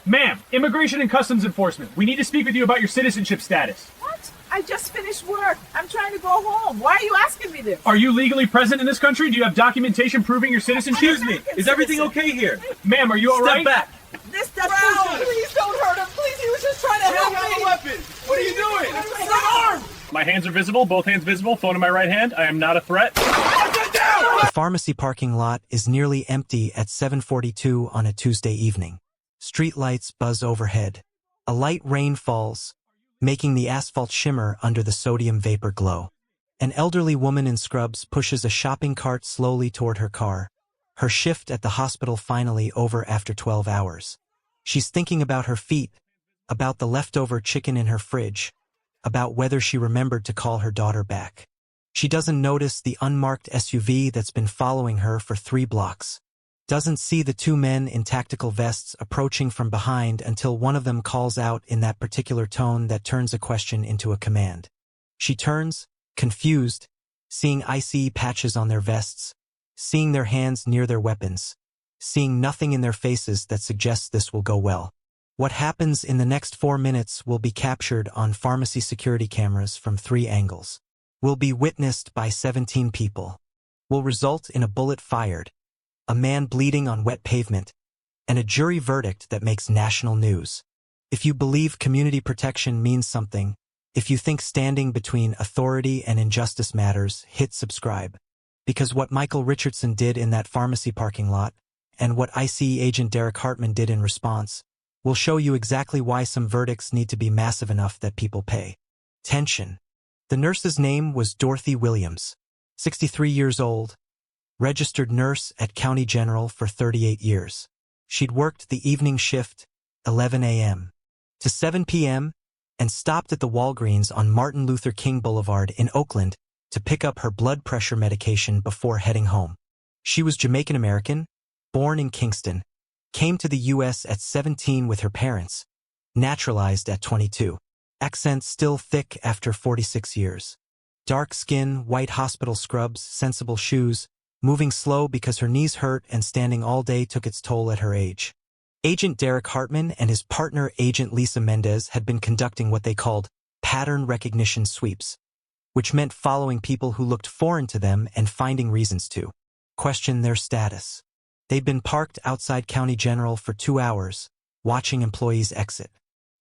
Ma'am, Immigration and Customs Enforcement. We need to speak with you about your citizenship status. What? I just finished work. I'm trying to go home. Why are you asking me this? Are you legally present in this country? Do you have documentation proving your citizenship? Excuse me, is everything okay here? Ma'am, are you all right? Step back. This doesn't... Please don't hurt him. Please, he was just trying to help me. Weapon. What are you doing? I'm armed. My hands are visible, both hands visible, phone in my right hand. I am not a threat. The pharmacy parking lot is nearly empty at 7:42 on a Tuesday evening. Street lights buzz overhead. A light rain falls, making the asphalt shimmer under the sodium vapor glow. An elderly woman in scrubs pushes a shopping cart slowly toward her car. Her shift at the hospital finally over after 12 hours. She's thinking about her feet, about the leftover chicken in her fridge, about whether she remembered to call her daughter back. She doesn't notice the unmarked SUV that's been following her for 3 blocks. Doesn't see the 2 men in tactical vests approaching from behind until one of them calls out in that particular tone that turns a question into a command. She turns, confused, seeing ICE patches on their vests, seeing their hands near their weapons, seeing nothing in their faces that suggests this will go well. What happens in the next 4 minutes will be captured on pharmacy security cameras from 3 angles. Will be witnessed by 17 people. Will result in a bullet fired, a man bleeding on wet pavement, and a jury verdict that makes national news. If you believe community protection means something, if you think standing between authority and injustice matters, hit subscribe. Because what Michael Richardson did in that pharmacy parking lot, and what ICE agent Derek Hartman did in response, will show you exactly why some verdicts need to be massive enough that people pay. Tension. The nurse's name was Dorothy Williams, 63 years old, registered nurse at County General for 38 years. She'd worked the evening shift, 11 a.m. to 7 p.m., and stopped at the Walgreens on Martin Luther King Boulevard in Oakland to pick up her blood pressure medication before heading home. She was Jamaican-American, born in Kingston, came to the U.S. at 17 with her parents, naturalized at 22. Accent still thick after 46 years. Dark skin, white hospital scrubs, sensible shoes, moving slow because her knees hurt and standing all day took its toll at her age. Agent Derek Hartman and his partner Agent Lisa Mendez had been conducting what they called pattern recognition sweeps, which meant following people who looked foreign to them and finding reasons to question their status. They'd been parked outside County General for 2 hours, watching employees exit.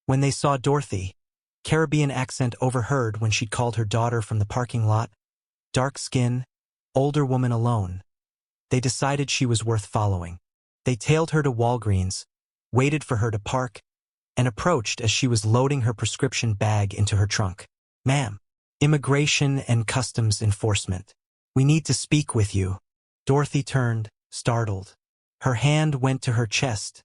When they saw Dorothy, Caribbean accent overheard when she'd called her daughter from the parking lot, dark skin, older woman alone, they decided she was worth following. They tailed her to Walgreens, waited for her to park, and approached as she was loading her prescription bag into her trunk. "Ma'am, Immigration and Customs Enforcement. We need to speak with you." Dorothy turned, startled. Her hand went to her chest,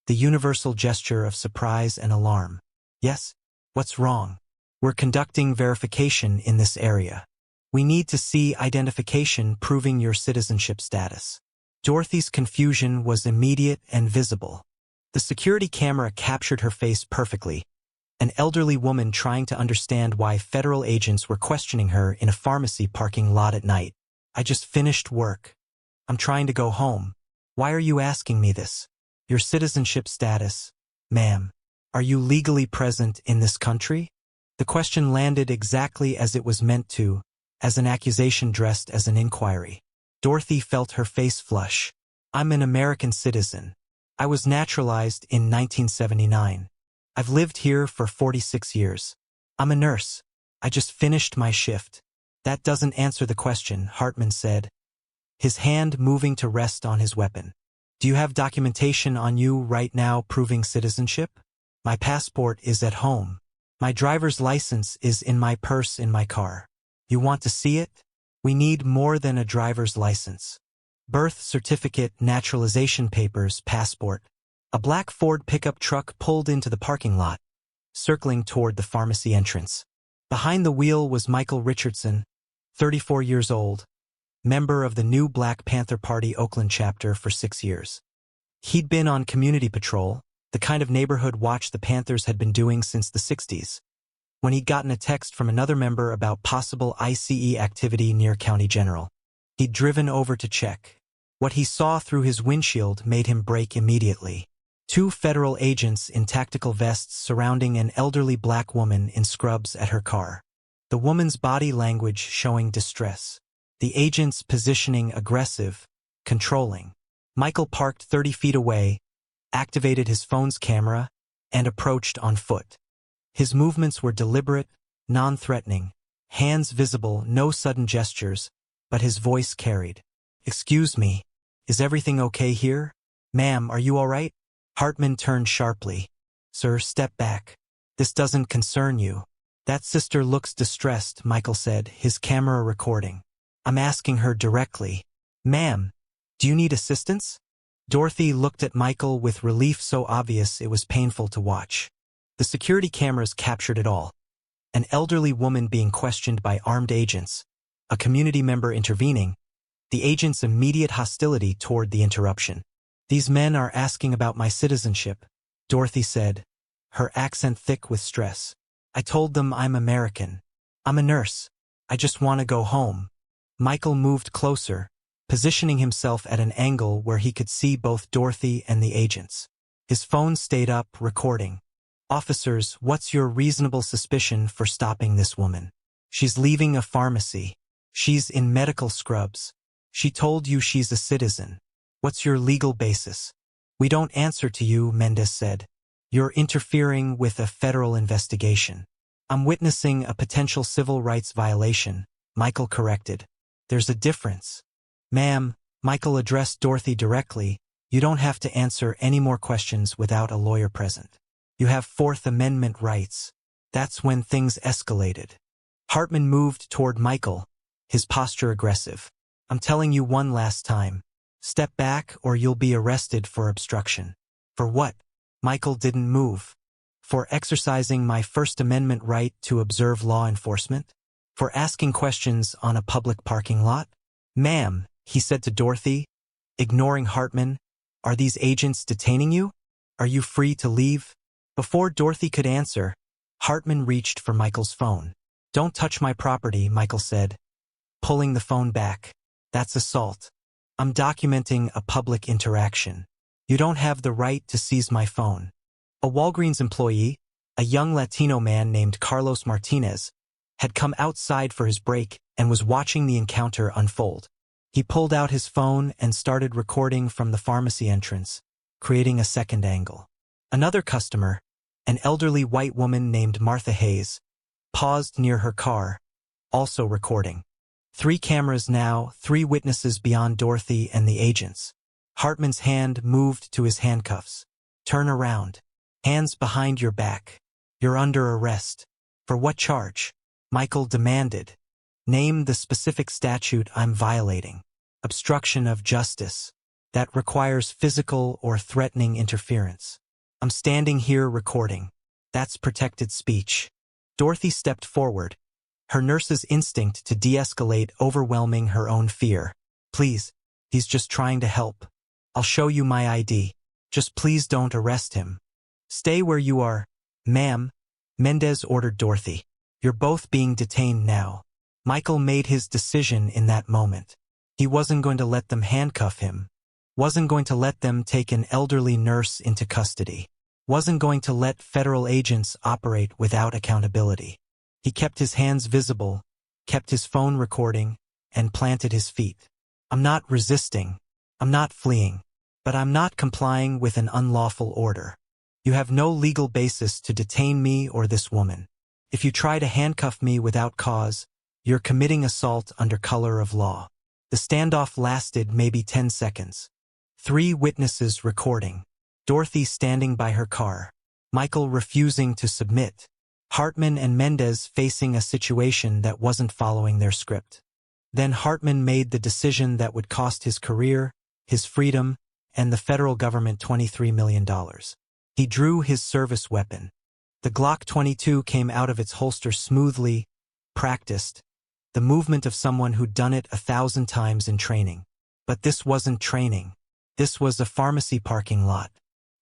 the universal gesture of surprise and alarm. "Yes? What's wrong?" "We're conducting verification in this area. We need to see identification proving your citizenship status." Dorothy's confusion was immediate and visible. The security camera captured her face perfectly, an elderly woman trying to understand why federal agents were questioning her in a pharmacy parking lot at night. "I just finished work. I'm trying to go home. Why are you asking me this?" "Your citizenship status, ma'am. Are you legally present in this country?" The question landed exactly as it was meant to, as an accusation dressed as an inquiry. Dorothy felt her face flush. "I'm an American citizen. I was naturalized in 1979. I've lived here for 46 years. I'm a nurse. I just finished my shift." "That doesn't answer the question," Hartman said, his hand moving to rest on his weapon. "Do you have documentation on you right now proving citizenship?" "My passport is at home. My driver's license is in my purse in my car." "You want to see it?" "We need more than a driver's license. Birth certificate, naturalization papers, passport." A black Ford pickup truck pulled into the parking lot, circling toward the pharmacy entrance. Behind the wheel was Michael Richardson, 34 years old, member of the new Black Panther Party Oakland chapter for 6 years. He'd been on community patrol, the kind of neighborhood watch the Panthers had been doing since the 60s, when he'd gotten a text from another member about possible ICE activity near County General. He'd driven over to check. What he saw through his windshield made him brake immediately. Two federal agents in tactical vests surrounding an elderly black woman in scrubs at her car. The woman's body language showing distress. The agents positioning aggressive, controlling. Michael parked 30 feet away, activated his phone's camera, and approached on foot. His movements were deliberate, non-threatening, hands visible, no sudden gestures, but his voice carried. "Excuse me, is everything okay here? Ma'am, are you all right?" Hartman turned sharply. "Sir, step back. This doesn't concern you." "That sister looks distressed," Michael said, his camera recording. "I'm asking her directly. Ma'am, do you need assistance?" Dorothy looked at Michael with relief so obvious it was painful to watch. The security cameras captured it all. An elderly woman being questioned by armed agents, a community member intervening, the agent's immediate hostility toward the interruption. "These men are asking about my citizenship," Dorothy said, her accent thick with stress. "I told them I'm American. I'm a nurse. I just want to go home." Michael moved closer, positioning himself at an angle where he could see both Dorothy and the agents. His phone stayed up, recording. "Officers, what's your reasonable suspicion for stopping this woman? She's leaving a pharmacy. She's in medical scrubs. She told you she's a citizen. What's your legal basis?" "We don't answer to you," Mendez said. "You're interfering with a federal investigation." "I'm witnessing a potential civil rights violation," Michael corrected. "There's a difference." "Ma'am," Michael addressed Dorothy directly, "you don't have to answer any more questions without a lawyer present. You have Fourth Amendment rights." That's when things escalated. Hartman moved toward Michael, his posture aggressive. "I'm telling you one last time. Step back or you'll be arrested for obstruction." "For what?" Michael didn't move. "For exercising my First Amendment right to observe law enforcement? For asking questions on a public parking lot?" "Ma'am," he said to Dorothy, ignoring Hartman, "are these agents detaining you? Are you free to leave?" Before Dorothy could answer, Hartman reached for Michael's phone. "Don't touch my property," Michael said, pulling the phone back. "That's assault. I'm documenting a public interaction. You don't have the right to seize my phone." A Walgreens employee, a young Latino man named Carlos Martinez, had come outside for his break and was watching the encounter unfold. He pulled out his phone and started recording from the pharmacy entrance, creating a second angle. Another customer, an elderly white woman named Martha Hayes, paused near her car, also recording. 3 cameras now, 3 witnesses beyond Dorothy and the agents. Hartman's hand moved to his handcuffs. "Turn around. Hands behind your back. You're under arrest." "For what charge?" Michael demanded. "Name the specific statute I'm violating." "Obstruction of justice. That requires physical or threatening interference." "I'm standing here recording. That's protected speech." Dorothy stepped forward, her nurse's instinct to de-escalate overwhelming her own fear. "Please, he's just trying to help. I'll show you my ID. Just please don't arrest him." "Stay where you are, ma'am," Mendez ordered Dorothy. "You're both being detained now." Michael made his decision in that moment. He wasn't going to let them handcuff him. Wasn't going to let them take an elderly nurse into custody. Wasn't going to let federal agents operate without accountability. He kept his hands visible, kept his phone recording, and planted his feet. "I'm not resisting. I'm not fleeing. But I'm not complying with an unlawful order. You have no legal basis to detain me or this woman. If you try to handcuff me without cause, you're committing assault under color of law." The standoff lasted maybe 10 seconds. 3 witnesses recording. Dorothy standing by her car. Michael refusing to submit. Hartman and Mendez facing a situation that wasn't following their script. Then Hartman made the decision that would cost his career, his freedom, and the federal government $23 million. He drew his service weapon. The Glock 22 came out of its holster smoothly, practiced, the movement of someone who'd done it 1,000 times in training. But this wasn't training. This was a pharmacy parking lot.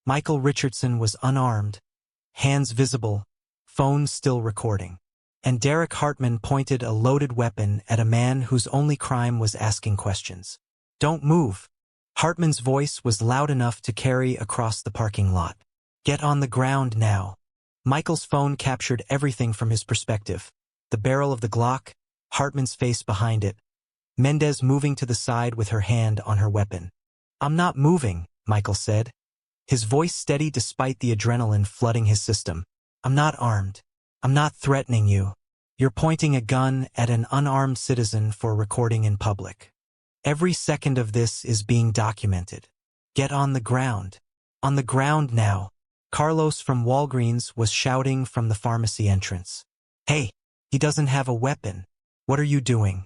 Michael Richardson was unarmed, hands visible, phone still recording. And Derek Hartman pointed a loaded weapon at a man whose only crime was asking questions. "Don't move." Hartman's voice was loud enough to carry across the parking lot. Get on the ground now. Michael's phone captured everything from his perspective. The barrel of the Glock, Hartman's face behind it, Mendez moving to the side with her hand on her weapon. I'm not moving, Michael said, his voice steady despite the adrenaline flooding his system. I'm not armed. I'm not threatening you. You're pointing a gun at an unarmed citizen for recording in public. Every second of this is being documented. Get on the ground. On the ground now. Carlos from Walgreens was shouting from the pharmacy entrance. Hey, he doesn't have a weapon. What are you doing?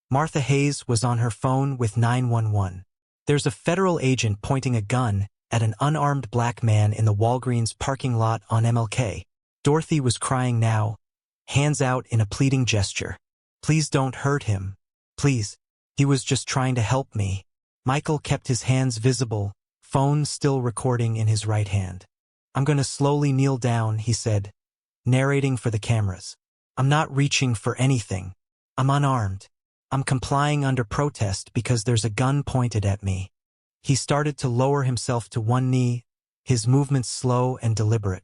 Martha Hayes was on her phone with 911. There's a federal agent pointing a gun at an unarmed black man in the Walgreens parking lot on MLK. Dorothy was crying now, hands out in a pleading gesture. Please don't hurt him. Please. He was just trying to help me. Michael kept his hands visible, phone still recording in his right hand. I'm going to slowly kneel down, he said, narrating for the cameras. I'm not reaching for anything. I'm unarmed. I'm complying under protest because there's a gun pointed at me. He started to lower himself to one knee, his movements slow and deliberate.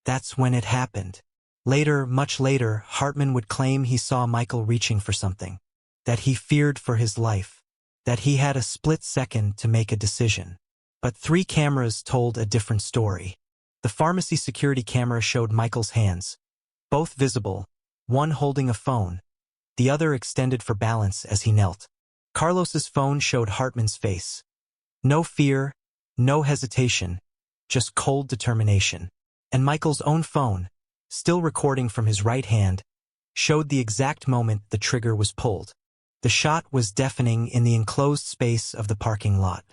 That's when it happened. Later, much later, Hartman would claim he saw Michael reaching for something, that he feared for his life, that he had a split second to make a decision. But 3 cameras told a different story. The pharmacy security camera showed Michael's hands, both visible, one holding a phone, the other extended for balance as he knelt. Carlos's phone showed Hartman's face. No fear, no hesitation, just cold determination. And Michael's own phone, still recording from his right hand, showed the exact moment the trigger was pulled. The shot was deafening in the enclosed space of the parking lot.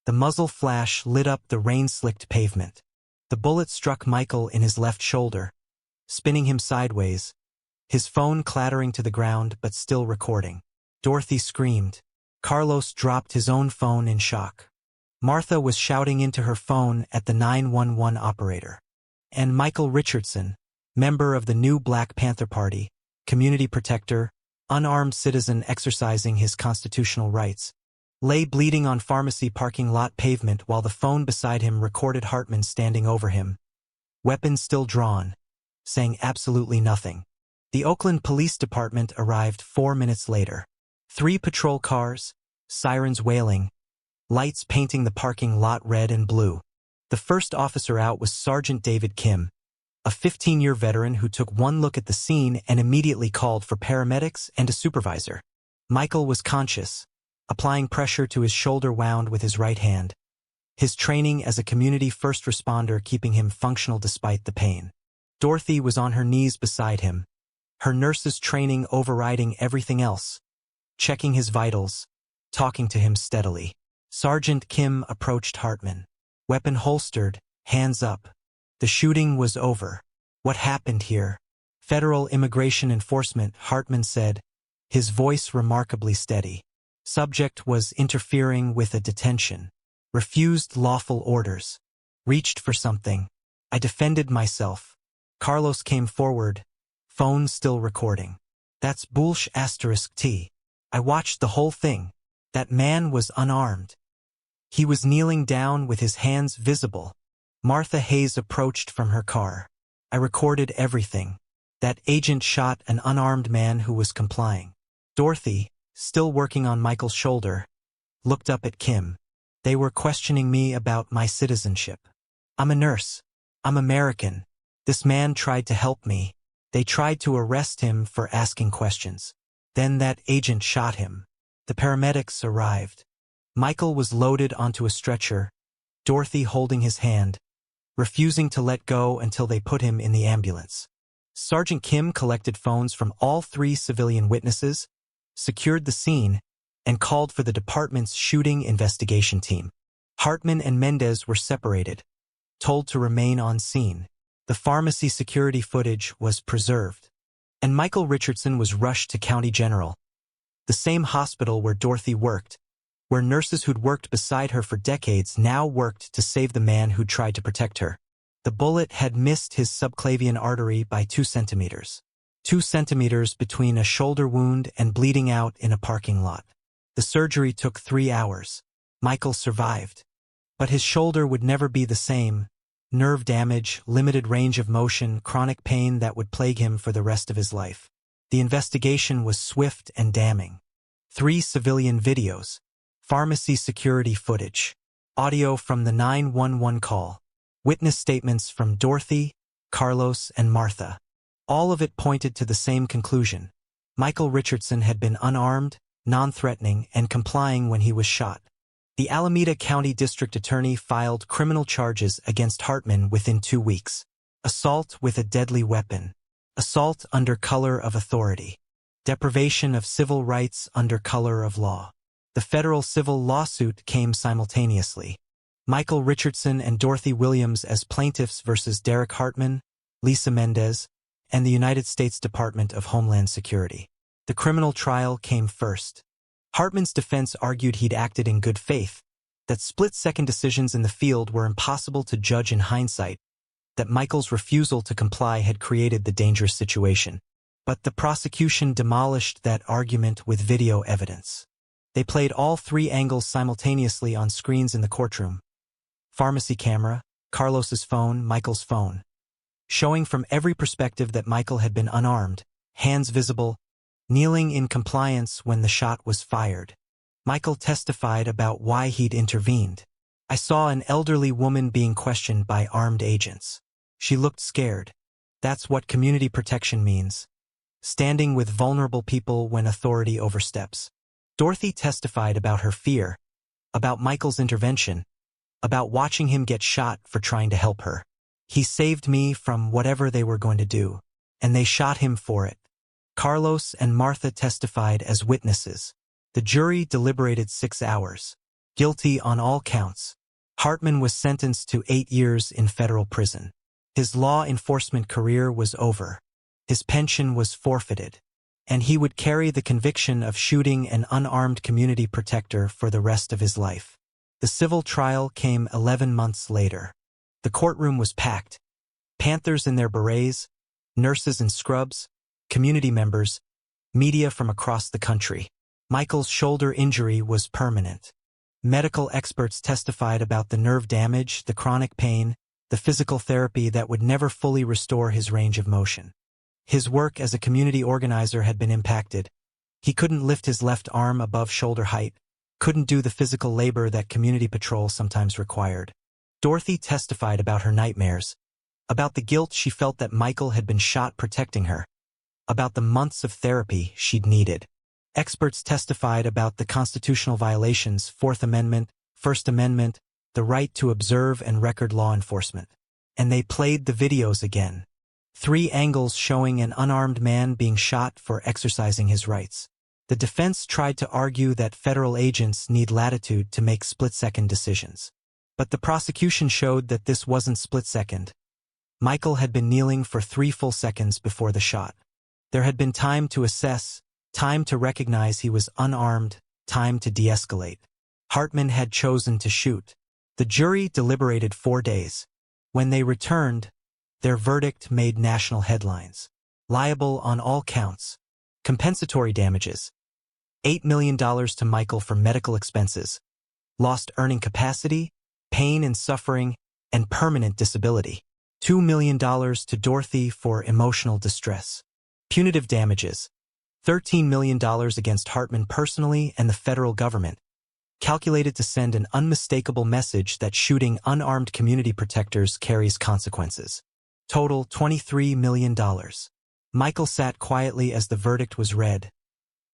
The muzzle flash lit up the rain-slicked pavement. The bullet struck Michael in his left shoulder, spinning him sideways, his phone clattering to the ground but still recording. Dorothy screamed. Carlos dropped his own phone in shock. Martha was shouting into her phone at the 911 operator. And Michael Richardson, member of the new Black Panther Party, community protector, unarmed citizen exercising his constitutional rights, lay bleeding on pharmacy parking lot pavement while the phone beside him recorded Hartman standing over him, weapon still drawn, saying absolutely nothing. The Oakland Police Department arrived 4 minutes later. 3 patrol cars, sirens wailing, lights painting the parking lot red and blue. The first officer out was Sergeant David Kim, a 15-year veteran who took one look at the scene and immediately called for paramedics and a supervisor. Michael was conscious, applying pressure to his shoulder wound with his right hand, his training as a community first responder keeping him functional despite the pain. Dorothy was on her knees beside him, her nurse's training overriding everything else, checking his vitals, talking to him steadily. Sergeant Kim approached Hartman, weapon holstered, hands up. The shooting was over. What happened here? Federal Immigration Enforcement, Hartman said, his voice remarkably steady. Subject was interfering with a detention. Refused lawful orders. Reached for something. I defended myself. Carlos came forward, phone still recording. That's **T. I watched the whole thing. That man was unarmed. He was kneeling down with his hands visible. Martha Hayes approached from her car. I recorded everything. That agent shot an unarmed man who was complying. Dorothy, still working on Michael's shoulder, looked up at Kim. They were questioning me about my citizenship. I'm a nurse. I'm American. This man tried to help me. They tried to arrest him for asking questions. Then that agent shot him. The paramedics arrived. Michael was loaded onto a stretcher, Dorothy holding his hand, refusing to let go until they put him in the ambulance. Sergeant Kim collected phones from all 3 civilian witnesses, secured the scene, and called for the department's shooting investigation team. Hartman and Mendez were separated, told to remain on scene. The pharmacy security footage was preserved, and Michael Richardson was rushed to County General, the same hospital where Dorothy worked, where nurses who'd worked beside her for decades now worked to save the man who'd tried to protect her. The bullet had missed his subclavian artery by 2 centimeters. 2 centimeters between a shoulder wound and bleeding out in a parking lot. The surgery took 3 hours. Michael survived. But his shoulder would never be the same. Nerve damage, limited range of motion, chronic pain that would plague him for the rest of his life. The investigation was swift and damning. 3 civilian videos. Pharmacy security footage. Audio from the 911 call. Witness statements from Dorothy, Carlos, and Martha. All of it pointed to the same conclusion. Michael Richardson had been unarmed, non-threatening, and complying when he was shot. The Alameda County District Attorney filed criminal charges against Hartman within 2 weeks. Assault with a deadly weapon. Assault under color of authority. Deprivation of civil rights under color of law. The federal civil lawsuit came simultaneously. Michael Richardson and Dorothy Williams as plaintiffs versus Derek Hartman, Lisa Mendez, and the United States Department of Homeland Security. The criminal trial came first. Hartman's defense argued he'd acted in good faith, that split-second decisions in the field were impossible to judge in hindsight, that Michael's refusal to comply had created the dangerous situation. But the prosecution demolished that argument with video evidence. They played all 3 angles simultaneously on screens in the courtroom. Pharmacy camera, Carlos's phone, Michael's phone. Showing from every perspective that Michael had been unarmed, hands visible, kneeling in compliance when the shot was fired. Michael testified about why he'd intervened. I saw an elderly woman being questioned by armed agents. She looked scared. That's what community protection means. Standing with vulnerable people when authority oversteps. Dorothy testified about her fear, about Michael's intervention, about watching him get shot for trying to help her. He saved me from whatever they were going to do, and they shot him for it. Carlos and Martha testified as witnesses. The jury deliberated 6 hours. Guilty on all counts. Hartman was sentenced to 8 years in federal prison. His law enforcement career was over. His pension was forfeited. And he would carry the conviction of shooting an unarmed community protector for the rest of his life. The civil trial came 11 months later. The courtroom was packed. Panthers in their berets, nurses in scrubs, community members, media from across the country. Michael's shoulder injury was permanent. Medical experts testified about the nerve damage, the chronic pain, the physical therapy that would never fully restore his range of motion. His work as a community organizer had been impacted. He couldn't lift his left arm above shoulder height, couldn't do the physical labor that community patrol sometimes required. Dorothy testified about her nightmares, about the guilt she felt that Michael had been shot protecting her, about the months of therapy she'd needed. Experts testified about the constitutional violations, Fourth Amendment, First Amendment, the right to observe and record law enforcement. And they played the videos again. 3 angles showing an unarmed man being shot for exercising his rights. The defense tried to argue that federal agents need latitude to make split-second decisions. But the prosecution showed that this wasn't split-second. Michael had been kneeling for 3 full seconds before the shot. There had been time to assess, time to recognize he was unarmed, time to de-escalate. Hartman had chosen to shoot. The jury deliberated 4 days. When they returned, their verdict made national headlines. Liable on all counts. Compensatory damages. $8 million to Michael for medical expenses. Lost earning capacity, pain and suffering, and permanent disability. $2 million to Dorothy for emotional distress. Punitive damages. $13 million against Hartman personally and the federal government, calculated to send an unmistakable message that shooting unarmed community protectors carries consequences. Total $23 million. Michael sat quietly as the verdict was read,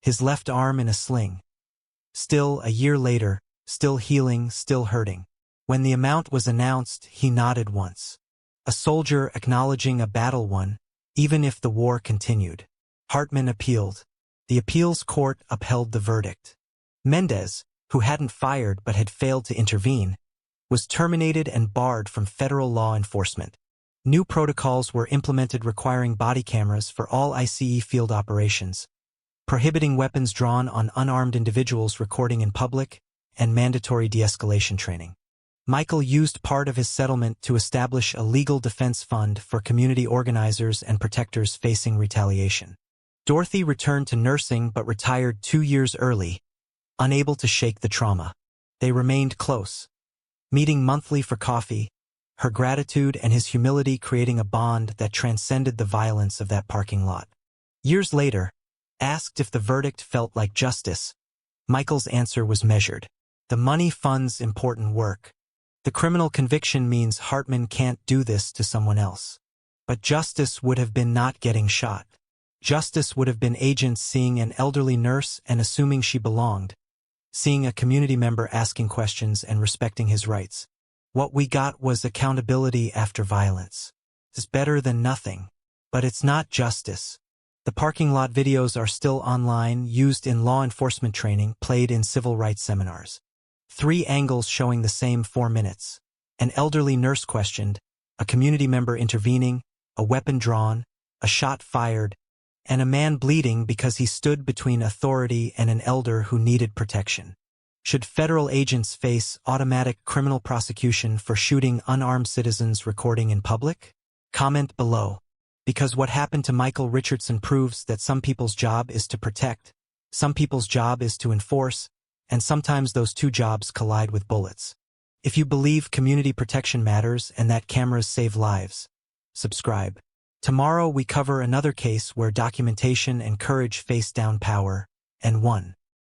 his left arm in a sling. Still, a year later, still healing, still hurting. When the amount was announced, he nodded once. A soldier acknowledging a battle won, even if the war continued. Hartman appealed. The appeals court upheld the verdict. Mendez, who hadn't fired but had failed to intervene, was terminated and barred from federal law enforcement. New protocols were implemented requiring body cameras for all ICE field operations, prohibiting weapons drawn on unarmed individuals recording in public, and mandatory de-escalation training. Michael used part of his settlement to establish a legal defense fund for community organizers and protectors facing retaliation. Dorothy returned to nursing but retired 2 years early, unable to shake the trauma. They remained close, meeting monthly for coffee, her gratitude and his humility creating a bond that transcended the violence of that parking lot. Years later, asked if the verdict felt like justice, Michael's answer was measured. The money funds important work. The criminal conviction means Hartman can't do this to someone else. But justice would have been not getting shot. Justice would have been agents seeing an elderly nurse and assuming she belonged, seeing a community member asking questions and respecting his rights. What we got was accountability after violence. It's better than nothing. But it's not justice. The parking lot videos are still online, used in law enforcement training, played in civil rights seminars. 3 angles showing the same 4 minutes. An elderly nurse questioned, a community member intervening, a weapon drawn, a shot fired, and a man bleeding because he stood between authority and an elder who needed protection. Should federal agents face automatic criminal prosecution for shooting unarmed citizens recording in public? Comment below. Because what happened to Michael Richardson proves that some people's job is to protect, some people's job is to enforce, and sometimes those two jobs collide with bullets. If you believe community protection matters and that cameras save lives, subscribe. Tomorrow we cover another case where documentation and courage face down power and won.